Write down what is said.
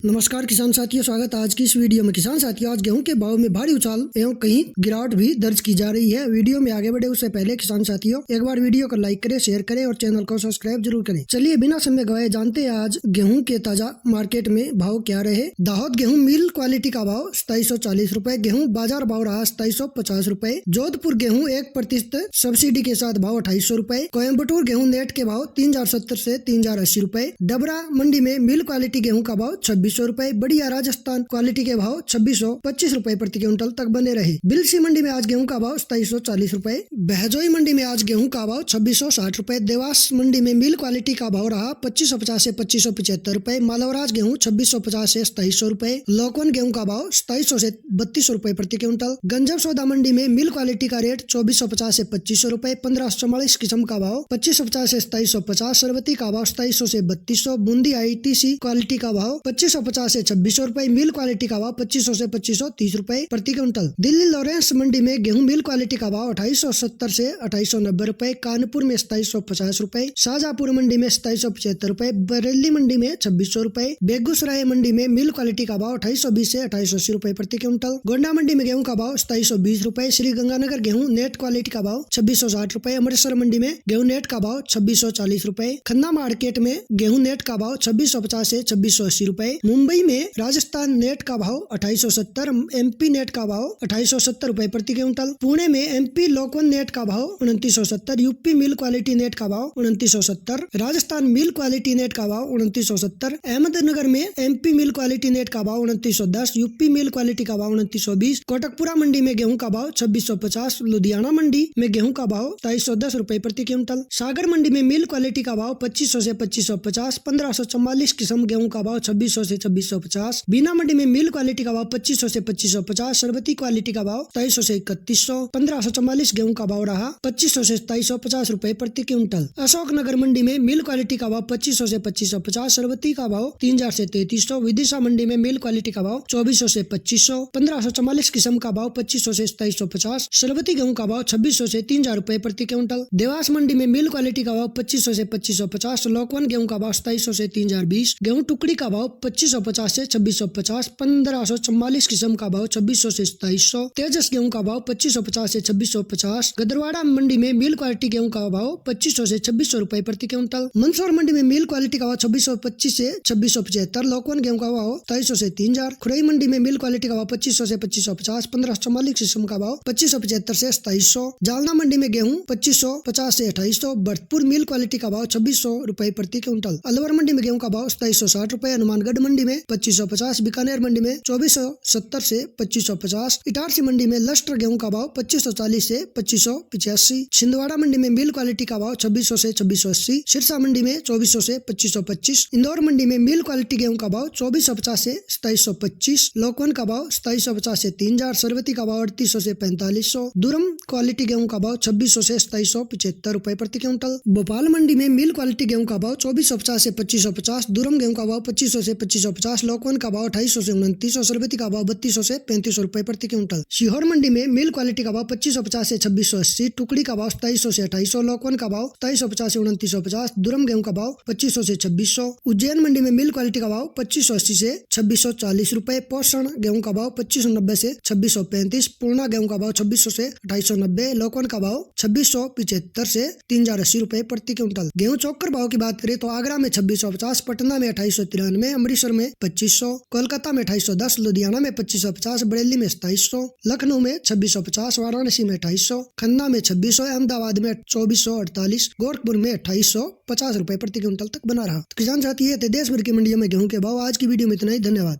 नमस्कार किसान साथियों, स्वागत है आज की इस वीडियो में। किसान साथियों, आज गेहूं के भाव में भारी उछाल एवं कहीं गिरावट भी दर्ज की जा रही है। वीडियो में आगे बढ़े उससे पहले किसान साथियों, एक बार वीडियो को लाइक करें, शेयर करें और चैनल को सब्सक्राइब जरूर करें। चलिए बिना समय गवाए जानते हैं आज गेहूं के ताजा मार्केट में भाव क्या रहे। दाहोद गेहूँ मिल क्वालिटी का भाव 2740 रूपए, गेहूँ बाजार भाव रहा 2750 रूपए। जोधपुर गेहूँ 1% सब्सिडी के साथ भाव 2800 रूपए। कोयम्बटूर गेहूँ नेट के भाव 3070 से 3080 रूपए। डबरा मंडी में मिल क्वालिटी गेहूँ का भाव 2600 रूपए। बढ़िया राजस्थान क्वालिटी के भाव 2625 रूपए प्रति क्विंटल तक बने रहे। बिलसी मंडी में आज गेहूं का भाव 2740 रूपए। बहजोई मंडी में आज गेहूं का भाव 2660 रूपए। देवास मंडी में मिल क्वालिटी का भाव रहा 2550 से 2575 रूपए। मालवराज गेहूं 2650 से 2700 रूपए। लोकवन गेहूं का भाव 2700 से 3200 रूपए प्रति क्विंटल। गंजम सौदा मंडी में मिल क्वालिटी का रेट 2450 से 2500 रूपए। 1544 किस्म का भाव 2550 से 2750। सरबती का भाव 2700 से 3200। बूंदी ITC क्वालिटी का भाव 2550 से 2600 रूपए। मिल क्वालिटी का भाव 2500 से 2530 रूपए प्रति क्विंटल। दिल्ली लॉरेंस मंडी में गेहूं मिल क्वालिटी का भाव 2870 से 2890 रूपए। कानपुर में 2750 रूपए। शाहजहांपुर मंडी में 2775 रूपए। बरेली मंडी में 2600 रूपए। बेगूसराय मंडी में मिल क्वालिटी का भाव 2820 से 2880 रूपए प्रति क्विंटल। गोंडा मंडी में गेहूं का भाव 2720 रूपए। श्री गंगानगर गेहूं नेट क्वालिटी का भाव 2660 रूपए। अमृतसर मंडी में गेहूं नेट का भाव 2640 रूपए। खन्ना मार्केट में गेहूं नेट का भाव 2650 से 2680 रूपए। मुंबई में राजस्थान नेट का भाव 2870, MP नेट का भाव 2870 रूपए प्रति क्विंटल। पुणे में MP लोकवन नेट का भाव 2970। यूपी मिल क्वालिटी नेट का भाव 2970। राजस्थान मिल क्वालिटी नेट का भाव 2970। अहमदनगर में MP मिल क्वालिटी नेट का भाव 2910। यूपी मिल क्वालिटी का भाव 2920। कोटकपुरा मंडी में गेहूं का भाव 2650। लुधियाना मंडी में गेहूं का भाव 2310 रूपए प्रति क्विंटल। सागर मंडी में मिल क्वालिटी का भाव 2500 से 2550। 1544 किस्म गेहूं का भाव 2600 से 2650। बीना मंडी में मिल क्वालिटी का भाव 2500 से 2550। सरबती क्वालिटी का भाव 2300 से 3100। 1544 गेहूं का भाव रहा 2500 से 2750 रूपए प्रति क्विंटल। अशोकनगर मंडी में मिल क्वालिटी का भाव 2500 से 2550। सरबती का भाव 3000 से 3300। विदिशा मंडी में मिल क्वालिटी का भाव 2400 से 2500। 1544 किस्म का भाव 2500 से 2750। सरबती गेहूं का भाव 2600 से 3000 रूपए प्रति क्विंटल। देवास मंडी में मिल क्वालिटी का भाव 2500 से 2550। लोकवन गेहूं का भाव 2700 से 3020। गेहूं टुकड़ी का भाव 2550 से 2650। 1544 किस्म का भाव 2600 से 2700। तेजस गेहूं का भाव 2550 से 2650। गदरवाड़ा मंडी में मिल क्वालिटी गेहूं का भाव 2500 से 2600 रूपए प्रति क्विंटल। मंदसौर मंडी में मिल क्वालिटी का भाव 2625 से 2675। लोकवन गेहूं का भाव 2300 से 3000। खुरई मंडी में मिल क्वालिटी का भाव 2500 से 2550। 1544 किस्म का भाव 2575 से 2700। जालना मंडी में गेहूं 2550 से 2800। भरतपुर मिल क्वालिटी का भाव 2600 रूपए प्रति क्विंटल। अलवर मंडी में गेहूं का भाव 2760 रूपए। हनुमानगढ़ मंडी में 2550। बीकानेर मंडी में 2470 से 2550। इटारसी मंडी में लस्टर गेहूं का भाव 2540 से 2585। छिंदवाड़ा मंडी में मिल क्वालिटी का भाव 2600 से 2680। सिरसा मंडी में 2400 से 2525। इंदौर मंडी में मिल क्वालिटी गेहूं का भाव 2450 से 2725। लोकवन का भाव 2750 से 3000। सरवती का भाव 3800 से 4500। दुरम क्वालिटी गेहूं का भाव 2600 से 2775 रूपए प्रति क्विंटल। भोपाल मंडी में मिल क्वालिटी गेहूं का भाव 2450 से 2550। दुरम गेहूं का भाव 2500 से 2550। लोकवन का भाव 2800 से 2900। सरबती का भाव 3200 से 3500 रूपए प्रति क्विंटल। सीहोर मंडी में मिल क्वालिटी का भाव 2550 से 2680। टुकड़ी का भाव 2700 से 2800। लोकवन का भाव 2750 से 2950। दुरम गेहूं का भाव 2500 से 2600। उज्जैन मंडी में मिल क्वालिटी का भाव 2580 से 2640 रूपए। पोषण गेहूं का भाव 2590 से 2635। पूर्णा गेहूं का भाव 2600 से 2890। लोकवन का भाव 2675 से 3080 रूपए प्रति क्विंटल। गेहूं चौकर भाव की बात करें तो आगरा में 2650, पटना में 2893, अमृतसर में 2500, कोलकाता में 2810, लुधियाना में 2550, बरेली में 2700, लखनऊ में 2650, वाराणसी में 2800, खन्ना में 2600, अहमदाबाद में 2448, गोरखपुर में 2850 रूपए प्रति क्विंटल तक बना रहा। तो किसान साथी ये थे देश भर की मंडियों में गेहूं के भाव। आज की वीडियो में इतना ही। धन्यवाद।